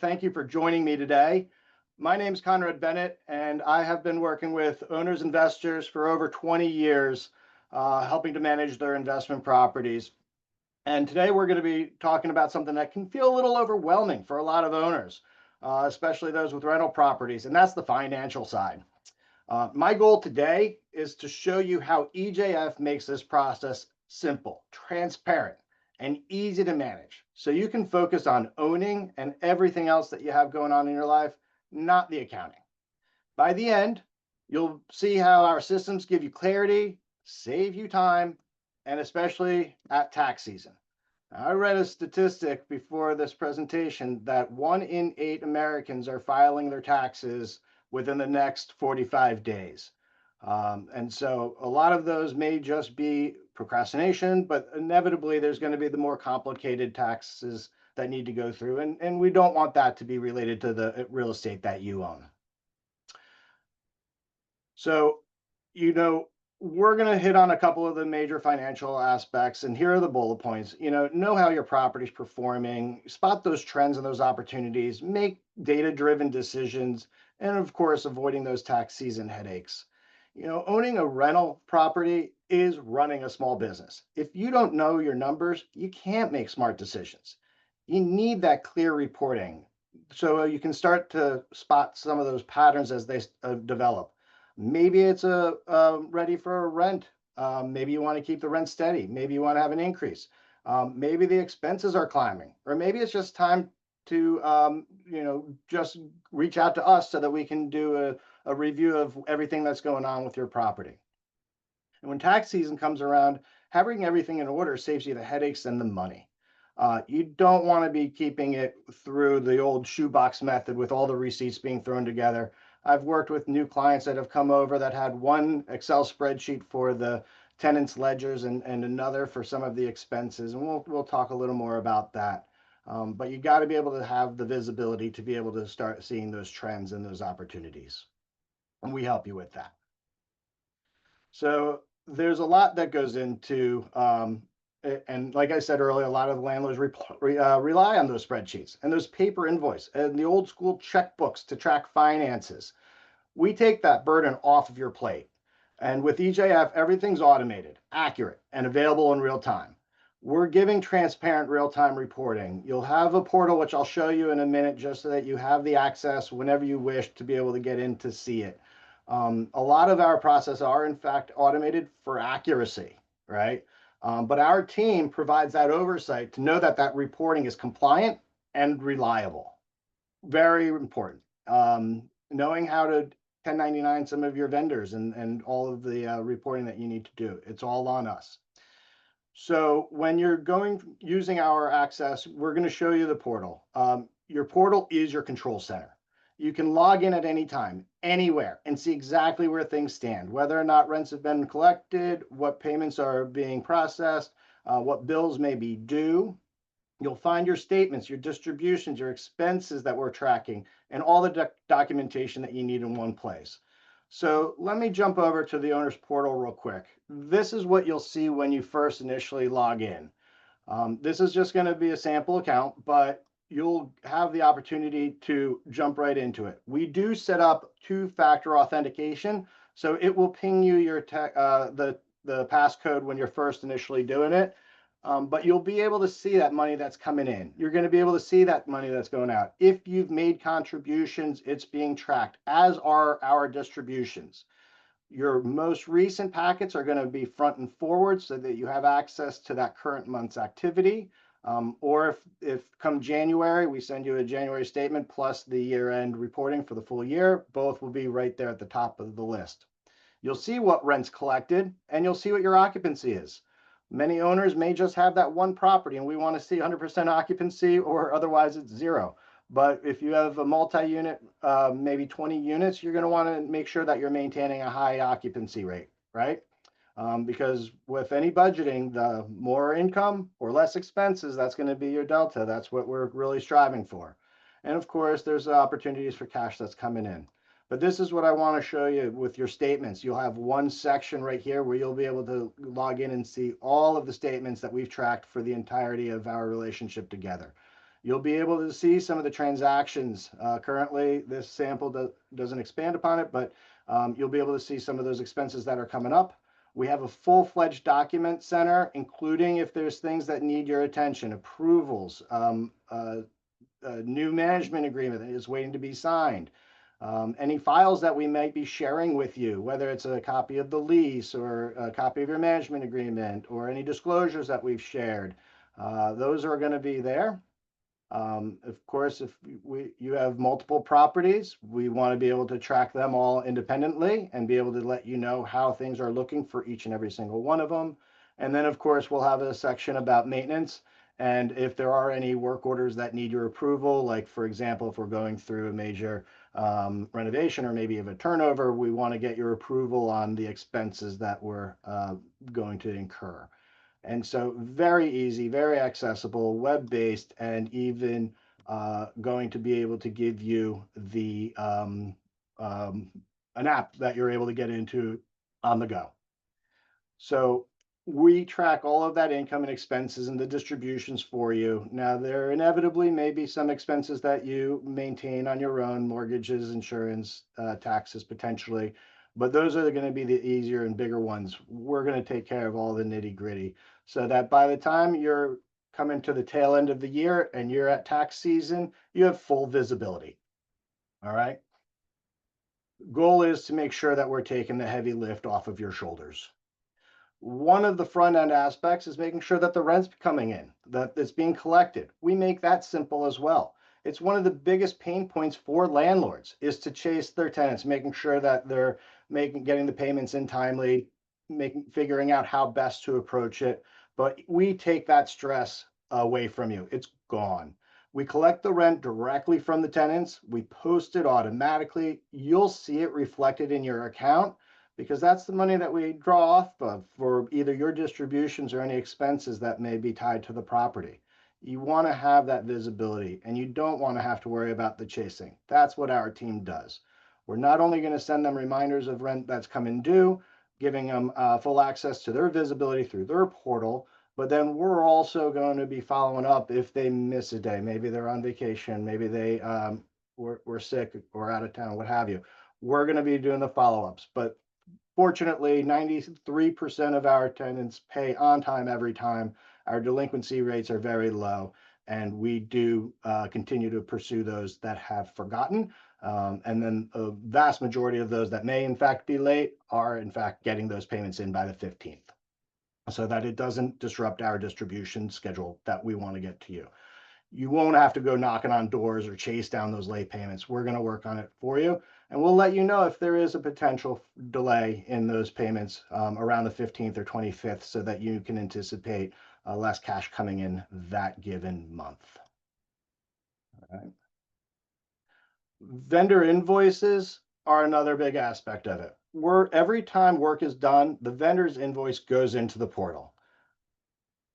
thank you for joining me today. My name is Conrad Bennett, and I have been working with owners investors for over 20 years, helping to manage their investment properties. And today we're going to be talking about something that can feel a little overwhelming for a lot of owners, especially those with rental properties, and that's the financial side. My goal today is to show you how EJF makes this process simple, transparent, and easy to manage. So you can focus on owning and everything else that you have going on in your life, not the accounting. By the end, you'll see how our systems give you clarity, save you time, and especially at tax season. I read a statistic before this presentation that 1 in 8 Americans are filing their taxes within the next 45 days. And so a lot of those may just be procrastination, but inevitably there's going to be the more complicated taxes that need to go through. And we don't want that to be related to the real estate that you own. So, we're going to hit on a couple of the major financial aspects, and here are the bullet points. Know how your property's performing, spot those trends and those opportunities, make data-driven decisions, and of course, avoiding those tax season headaches. Owning a rental property is running a small business. If you don't know your numbers, you can't make smart decisions. You need that clear reporting so you can start to spot some of those patterns as they develop. Maybe it's ready for a rent. Maybe you want to keep the rent steady. Maybe you want to have an increase. Maybe the expenses are climbing, or maybe it's just time to just reach out to us so that we can do a review of everything that's going on with your property. And when tax season comes around, having everything in order saves you the headaches and the money. You don't want to be keeping it through the old shoebox method with all the receipts being thrown together. I've worked with new clients that have come over that had one Excel spreadsheet for the tenants' ledgers and another for some of the expenses. And we'll talk a little more about that. But you got to be able to have the visibility to be able to start seeing those trends and those opportunities. And we help you with that. So there's a lot that goes into, and like I said earlier, a lot of landlords rely on those spreadsheets and those paper invoice and the old school checkbooks to track finances. We take that burden off of your plate. And with EJF, everything's automated, accurate, and available in real time. We're giving transparent real-time reporting. You'll have a portal, which I'll show you in a minute, just so that you have the access whenever you wish to be able to get in to see it. A lot of our processes are, in fact, automated for accuracy, right? But our team provides that oversight to know that that reporting is compliant and reliable. Very important. Knowing how to 1099 some of your vendors and all of the reporting that you need to do. It's all on us. So when you're using our access, we're going to show you the portal. Your portal is your control center. You can log in at any time, anywhere, and see exactly where things stand, whether or not rents have been collected, what payments are being processed, what bills may be due. You'll find your statements, your distributions, your expenses that we're tracking, and all the documentation that you need in one place. So let me jump over to the owner's portal real quick. This is what you'll see when you first initially log in. This is just going to be a sample account, but you'll have the opportunity to jump right into it. We do set up two-factor authentication, so it will ping you your the passcode when you're first initially doing it. But you'll be able to see that money that's coming in. You're going to be able to see that money that's going out. If you've made contributions, it's being tracked, as are our distributions. Your most recent packets are going to be front and forward so that you have access to that current month's activity. Or if come January, we send you a January statement plus the year-end reporting for the full year, both will be right there at the top of the list. You'll see what rent's collected, and you'll see what your occupancy is. Many owners may just have that one property and we want to see 100% occupancy, or otherwise it's zero. But if you have a multi-unit, maybe 20 units, you're going to want to make sure that you're maintaining a high occupancy rate, right? Because with any budgeting, the more income or less expenses, that's going to be your delta. That's what we're really striving for. And of course, there's opportunities for cash that's coming in. But this is what I want to show you with your statements. You'll have one section right here where you'll be able to log in and see all of the statements that we've tracked for the entirety of our relationship together. You'll be able to see some of the transactions. Currently, this sample doesn't expand upon it, but you'll be able to see some of those expenses that are coming up. We have a full-fledged document center, including if there's things that need your attention, approvals, a new management agreement that is waiting to be signed. Any files that we might be sharing with you, whether it's a copy of the lease or a copy of your management agreement or any disclosures that we've shared, those are going to be there. Of course, if you have multiple properties, we want to be able to track them all independently and be able to let you know how things are looking for each and every single one of them. And then, of course, we'll have a section about maintenance. And if there are any work orders that need your approval, like, for example, if we're going through a major renovation or maybe of a turnover, we want to get your approval on the expenses that we're going to incur. And so very easy, very accessible, web-based, and even going to be able to give you the an app that you're able to get into on the go. So we track all of that income and expenses and the distributions for you. Now, there inevitably may be some expenses that you maintain on your own, mortgages, insurance, taxes potentially, but those are going to be the easier and bigger ones. We're going to take care of all the nitty gritty so that by the time you're coming to the tail end of the year and you're at tax season, you have full visibility. All right. Goal is to make sure that we're taking the heavy lift off of your shoulders. One of the front end aspects is making sure that the rent's coming in, that it's being collected. We make that simple as well. It's one of the biggest pain points for landlords is to chase their tenants, making sure that they're getting the payments in timely, figuring out how best to approach it. But we take that stress away from you. It's gone. We collect the rent directly from the tenants. We post it automatically. You'll see it reflected in your account, because that's the money that we draw off of for either your distributions or any expenses that may be tied to the property. You want to have that visibility, and you don't want to have to worry about the chasing. That's what our team does. We're not only going to send them reminders of rent that's coming due, giving them full access to their visibility through their portal, but then we're also going to be following up if they miss a day. Maybe they're on vacation, maybe they were sick or out of town, what have you. We're going to be doing the follow-ups, but fortunately, 93% of our tenants pay on time every time. Our delinquency rates are very low, and we do continue to pursue those that have forgotten. And then a vast majority of those that may in fact be late are in fact getting those payments in by the 15th, so that it doesn't disrupt our distribution schedule that we want to get to you. You won't have to go knocking on doors or chase down those late payments. We're going to work on it for you. And we'll let you know if there is a potential delay in those payments around the 15th or 25th so that you can anticipate less cash coming in that given month. All right. Vendor invoices are another big aspect of it. Every time work is done, the vendor's invoice goes into the portal.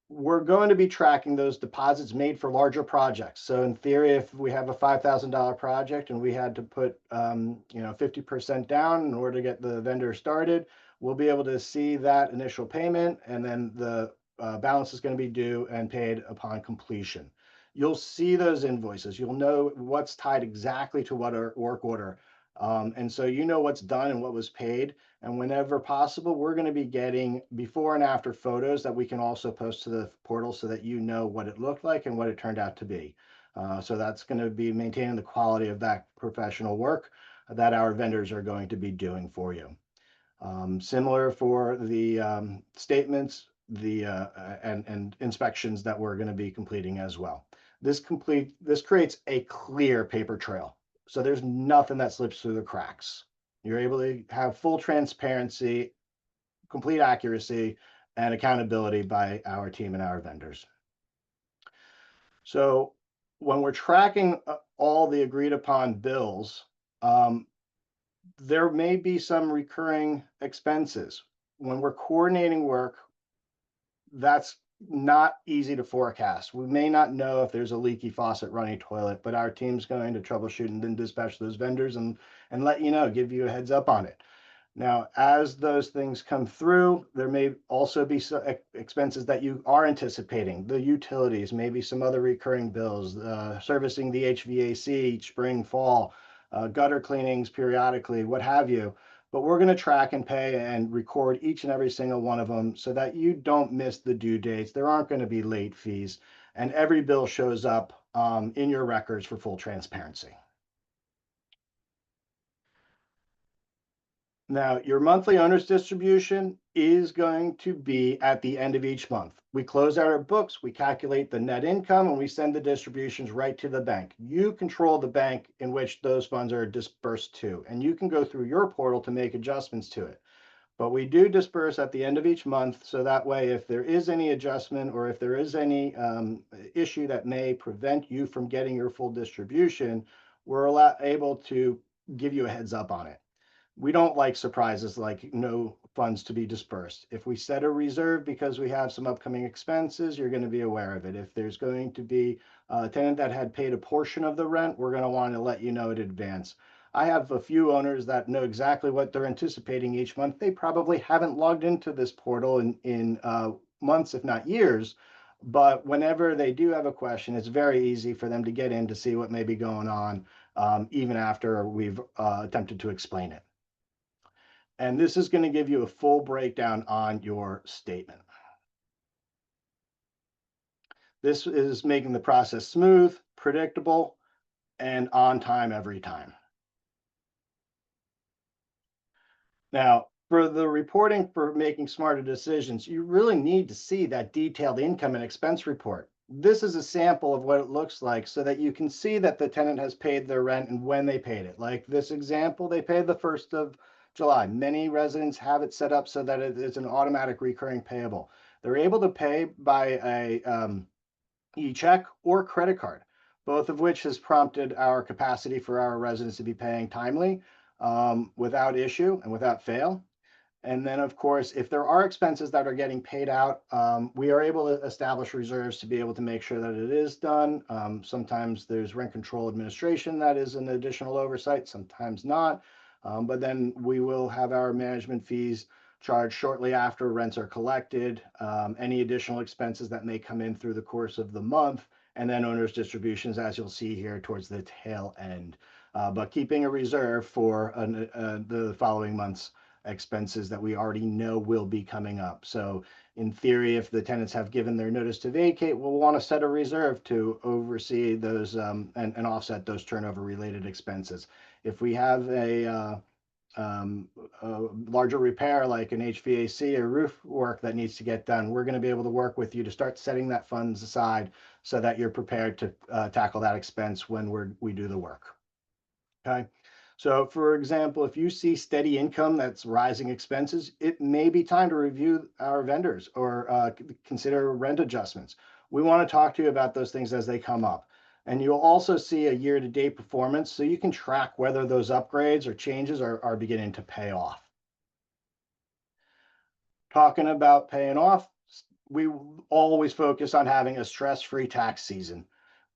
We're going to be tracking those deposits made for larger projects. So in theory, if we have a $5,000 project and we had to put 50% down in order to get the vendor started, we'll be able to see that initial payment, and then the balance is going to be due and paid upon completion. You'll see those invoices. You'll know what's tied exactly to what work order. And so you know what's done and what was paid. And whenever possible, we're going to be getting before and after photos that we can also post to the portal so that you know what it looked like and what it turned out to be. So that's going to be maintaining the quality of that professional work that our vendors are going to be doing for you. Similar for the statements, and inspections that we're going to be completing as well. This creates a clear paper trail. So there's nothing that slips through the cracks. You're able to have full transparency, complete accuracy, and accountability by our team and our vendors. So when we're tracking all the agreed upon bills, there may be some recurring expenses. When we're coordinating work, that's not easy to forecast. We may not know if there's a leaky faucet, running toilet, but our team's going to troubleshoot and then dispatch those vendors and let you know, give you a heads up on it. Now, as those things come through, there may also be some expenses that you are anticipating, the utilities, maybe some other recurring bills, servicing the HVAC each spring, fall, gutter cleanings periodically, what have you. But we're going to track and pay and record each and every single one of them so that you don't miss the due dates. There aren't going to be late fees, and every bill shows up in your records for full transparency. Now, your monthly owner's distribution is going to be at the end of each month. We close out our books, we calculate the net income, and we send the distributions right to the bank. You control the bank in which those funds are dispersed to, and you can go through your portal to make adjustments to it. But we do disperse at the end of each month, so that way, if there is any adjustment or if there is any issue that may prevent you from getting your full distribution, we're able to give you a heads up on it. We don't like surprises like no funds to be dispersed. If we set a reserve because we have some upcoming expenses, you're going to be aware of it. If there's going to be a tenant that had paid a portion of the rent, we're going to want to let you know in advance. I have a few owners that know exactly what they're anticipating each month. They probably haven't logged into this portal in months, if not years. But whenever they do have a question, it's very easy for them to get in to see what may be going on, even after we've attempted to explain it. And this is going to give you a full breakdown on your statement. This is making the process smooth, predictable, and on time every time. Now, for the reporting for making smarter decisions, you really need to see that detailed income and expense report. This is a sample of what it looks like so that you can see that the tenant has paid their rent and when they paid it. Like this example, they paid the 1st of July. Many residents have it set up so that it is an automatic recurring payable. They're able to pay by a e-check or credit card, both of which has prompted our capacity for our residents to be paying timely without issue and without fail. And then, of course, if there are expenses that are getting paid out, we are able to establish reserves to be able to make sure that it is done. Sometimes there's rent control administration that is an additional oversight, sometimes not. But then we will have our management fees charged shortly after rents are collected, any additional expenses that may come in through the course of the month, and then owner's distributions, as you'll see here towards the tail end. But keeping a reserve for the following months expenses that we already know will be coming up. So in theory, if the tenants have given their notice to vacate, we'll want to set a reserve to oversee those and offset those turnover related expenses. If we have a larger repair like an HVAC or roof work that needs to get done, we're going to be able to work with you to start setting that funds aside so that you're prepared to tackle that expense when we do the work. Okay. So for example, if you see steady income that's rising expenses, it may be time to review our vendors or consider rent adjustments. We want to talk to you about those things as they come up. And you'll also see a year-to-date performance so you can track whether those upgrades or changes are beginning to pay off. Talking about paying off, we always focus on having a stress-free tax season.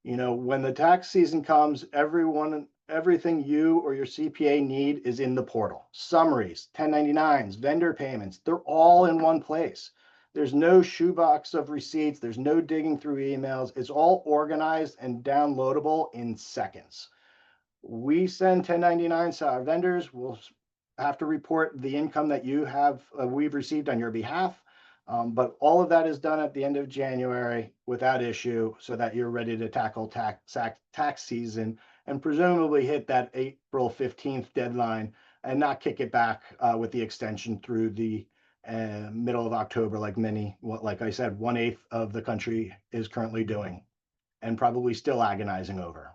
You know, when the tax season comes, everything you or your CPA need is in the portal. Summaries, 1099s, vendor payments, they're all in one place. There's no shoebox of receipts. There's no digging through emails. It's all organized and downloadable in seconds. We send 1099s to our vendors. We'll have to report the income that we've received on your behalf. But all of that is done at the end of January without issue so that you're ready to tackle tax season and presumably hit that April 15th deadline and not kick it back with the extension through the middle of October, like I said, 1/8 of the country is currently doing and probably still agonizing over.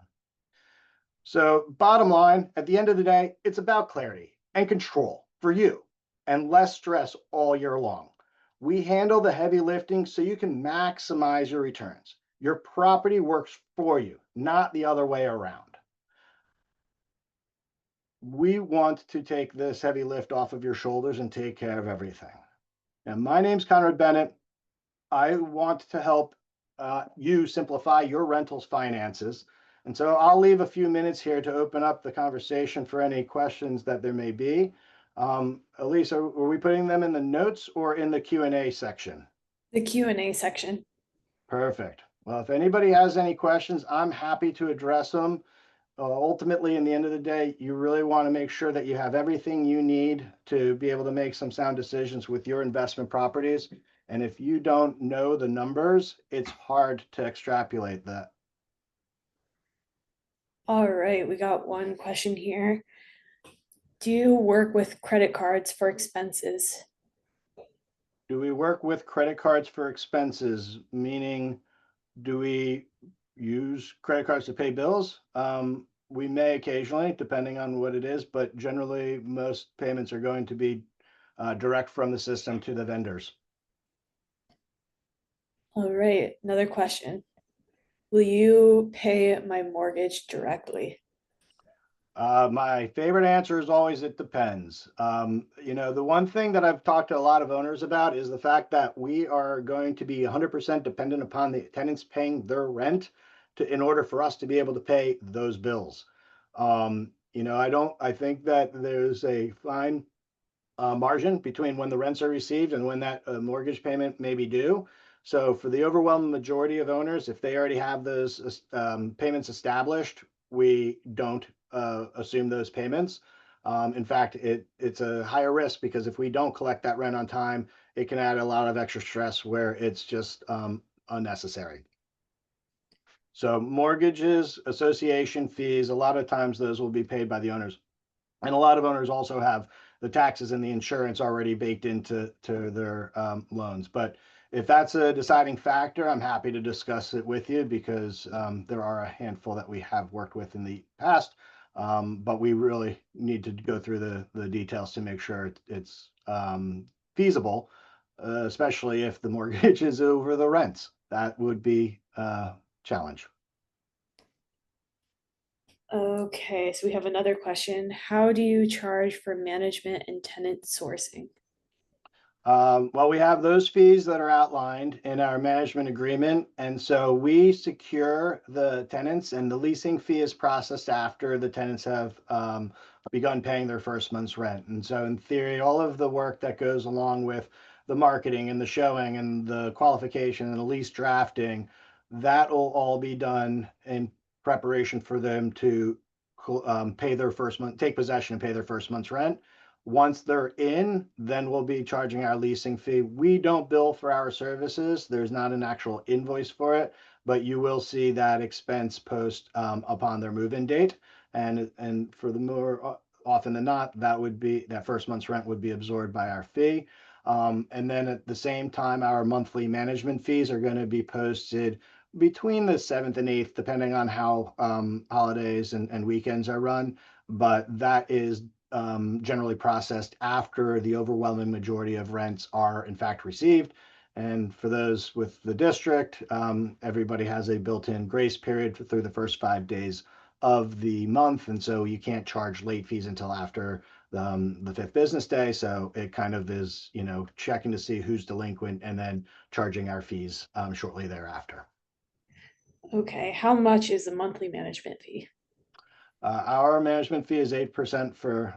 So bottom line, at the end of the day, it's about clarity and control for you and less stress all year long. We handle the heavy lifting so you can maximize your returns. Your property works for you, not the other way around. We want to take this heavy lift off of your shoulders and take care of everything. Now, my name's Conrad Bennett. I want to help you simplify your rentals finances. And so I'll leave a few minutes here to open up the conversation for any questions that there may be. Elise, are we putting them in the notes or in the Q&A section? The Q&A section. Perfect. Well, if anybody has any questions, I'm happy to address them. Ultimately, in the end of the day, you really want to make sure that you have everything you need to be able to make some sound decisions with your investment properties. And if you don't know the numbers, it's hard to extrapolate that. All right, we got one question here. Do you work with credit cards for expenses? Do we work with credit cards for expenses? Meaning, do we use credit cards to pay bills? We may occasionally, depending on what it is, but generally most payments are going to be direct from the system to the vendors. All right, another question. Will you pay my mortgage directly? My favorite answer is always it depends. The one thing that I've talked to a lot of owners about is the fact that we are going to be 100% dependent upon the tenants paying their rent in order for us to be able to pay those bills. I think that there's a fine margin between when the rents are received and when that mortgage payment may be due. So for the overwhelming majority of owners, if they already have those payments established, we don't assume those payments. In fact, it's a higher risk because if we don't collect that rent on time, it can add a lot of extra stress where it's just unnecessary. So mortgages, association fees, a lot of times those will be paid by the owners. And a lot of owners also have the taxes and the insurance already baked into their loans. But if that's a deciding factor, I'm happy to discuss it with you because there are a handful that we have worked with in the past. But we really need to go through the details to make sure it's feasible, especially if the mortgage is over the rents. That would be a challenge. Okay, so we have another question. How do you charge for management and tenant sourcing? Well, we have those fees that are outlined in our management agreement. And so we secure the tenants, and the leasing fee is processed after the tenants have begun paying their first month's rent. And so, in theory, all of the work that goes along with the marketing and the showing and the qualification and the lease drafting, that will all be done in preparation for them to pay their first month, take possession and pay their first month's rent. Once they're in, then we'll be charging our leasing fee. We don't bill for our services. There's not an actual invoice for it, but you will see that expense post upon their move-in date. And for the more often than not, that first month's rent would be absorbed by our fee. And then at the same time, our monthly management fees are going to be posted between the 7th and 8th, depending on how holidays and weekends are run. But that is generally processed after the overwhelming majority of rents are in fact received. And for those with the district, everybody has a built-in grace period through the first 5 days of the month. And so you can't charge late fees until after the fifth business day. So it kind of is, checking to see who's delinquent and then charging our fees shortly thereafter. Okay, how much is the monthly management fee? Our management fee is 8% for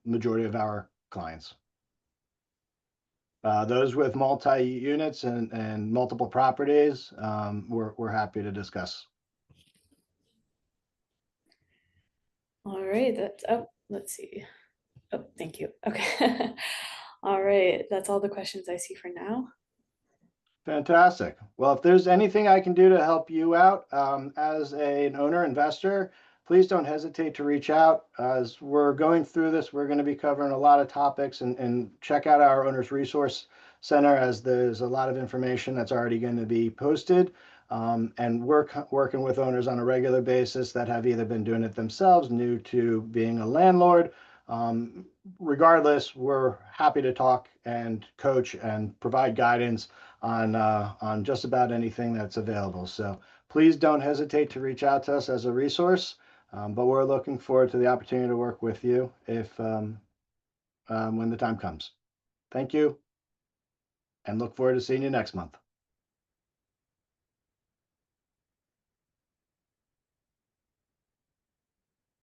majority of our clients. Those with multi-units and multiple properties, we're happy to discuss. All right, let's see. Oh, thank you. Okay. All right, that's all the questions I see for now. Fantastic. Well, if there's anything I can do to help you out as an owner investor, please don't hesitate to reach out. As we're going through this, we're going to be covering a lot of topics, and check out our Owners Resource Center, as there's a lot of information that's already going to be posted. And we're working with owners on a regular basis that have either been doing it themselves, new to being a landlord. Regardless, we're happy to talk and coach and provide guidance on just about anything that's available. So please don't hesitate to reach out to us as a resource. But we're looking forward to the opportunity to work with you if when the time comes. Thank you, and look forward to seeing you next month.